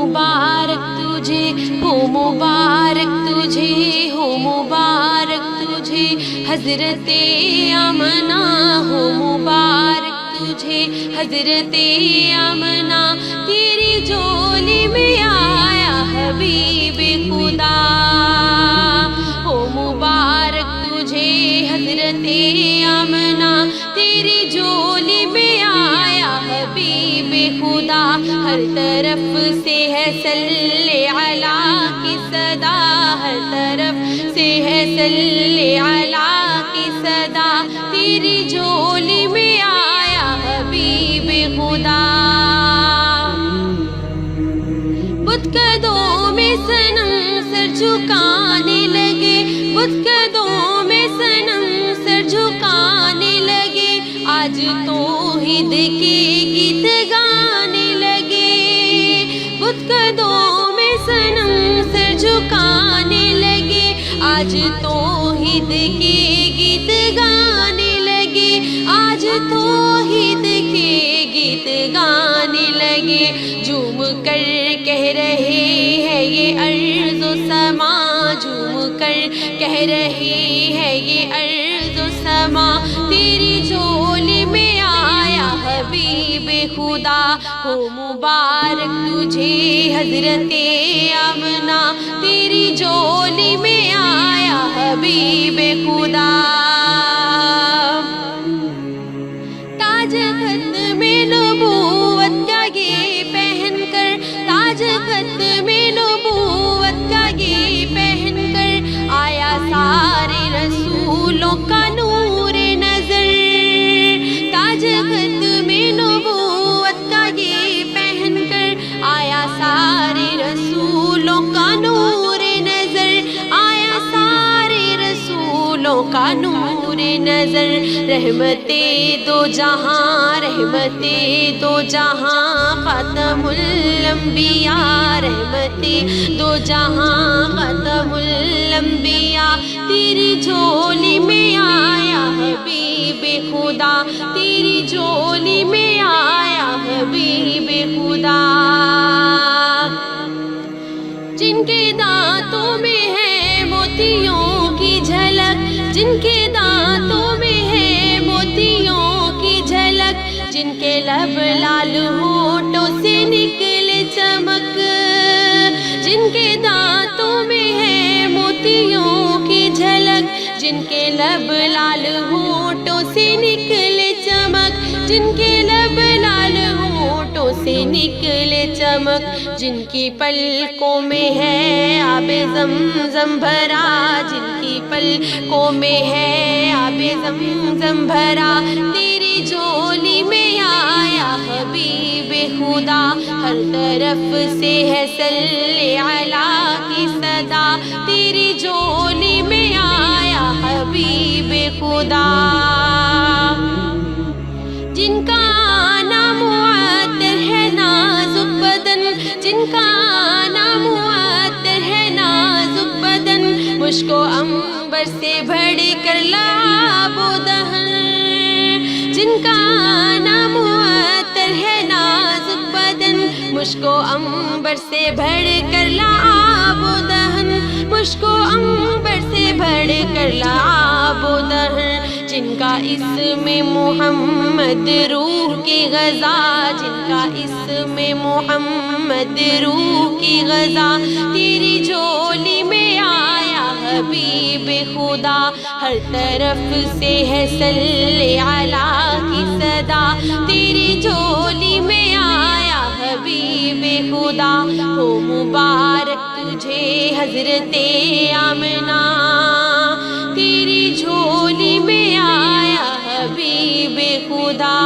मुबारक तुझे, हो मुबारक तुझे, हो मुबारक तुझे हज़रते आमना, हो मुबारक तुझे हज़रते आमना। तेरी झोली में आया हबीबे खुदा, हो मुबारक तुझे हज़रते आमना। तेरी झोली में आया हबीबे खुदा, हर तरफ से है सल्ले अला की सदा, हर तरफ से है सल्ले अला की सदा। तेरी झोली में आया हबीबे खुदा। बुतकदों में सनम सर झुकाने लगे, बुतकदों में सनम सर झुकाने लगे। आज तौहीद के गीत गाने लगे, बुतकदों में सनम सर झुकाने लगे। आज तौहीद के गीत गाने लगे, आज तौहीद के गीत गाने लगे। झूम कर कह रहे हैं ये अर्ज़ व समा, झूम कर कह रहे हैं ये अर्ज़ व समा। तेरी झोली में आया हबीबे खुदा, हो मुबारक तुझे हज़रते आमना। तेरी झोली में आया हबीबे खुदा। ताज ख़त्म नबूवत का ये पहन कर, ताज ख़त्म नबूवत का ये पहन कर आया सारे रसूलों का नूर नज़र। ताज ख़त्म नबूवत का ये पहन कर आया सारे रसूलों का नूर नज़र, आया सारे रसूलों का नूर नज़र। रहमते दो जहां, रहमते दो जहां ख़ातमुल अंबिया, रहमते दो जहां ख़ातमुल अंबिया। तेरी झोली में आया हबीबे खुदा, तेरी झोली में आया हबीबे खुदा। जिनके दांतों में है मोतियों की झलक, जिनके दांतों में है मोतियों की झलक। जिनके लब लाल होठों से निकले चमक, जिनके दांतों में है मोतियों की झलक। जिनके लब लाल होठों से निकले चमक, जिनके लब लाल होठों से निकले चमक। जिनकी पलकों में है आबे ज़मज़म भरा, जिनकी पलकों में है आबे ज़मज़म भरा। तेरी झोली में आया हबीबे खुदा, हर तरफ से है सल्ले अला की सदा। तेरी झोली में आया हबीबे खुदा। जिनका नाम मुअत्तर है नाजुक बदन, जिनका नाम मुअत्तर है नाजुक बदन। मुझको अंबर से बढ़ कर लाबो दहन, जिनका नाम मुअत्तर है नाजुक बदन। मुझको अंबर से बढ़ कर लाबो दहन, मुझको अंबर से बढ़ कर लाबो दहन। जिनका इसमें मोहम्मद रूह की ग़ज़ा, जिनका इसमें मोहम्मद रूह की ग़ज़ा। तेरी झोली में आया हबीबे खुदा, हर तरफ से है सल्ले अला की सदा। तेरी झोली में आया हबीबे खुदा, हो मुबारक तुझे हज़रते आमना। तेरी झोली में आया हबीबे खुदा।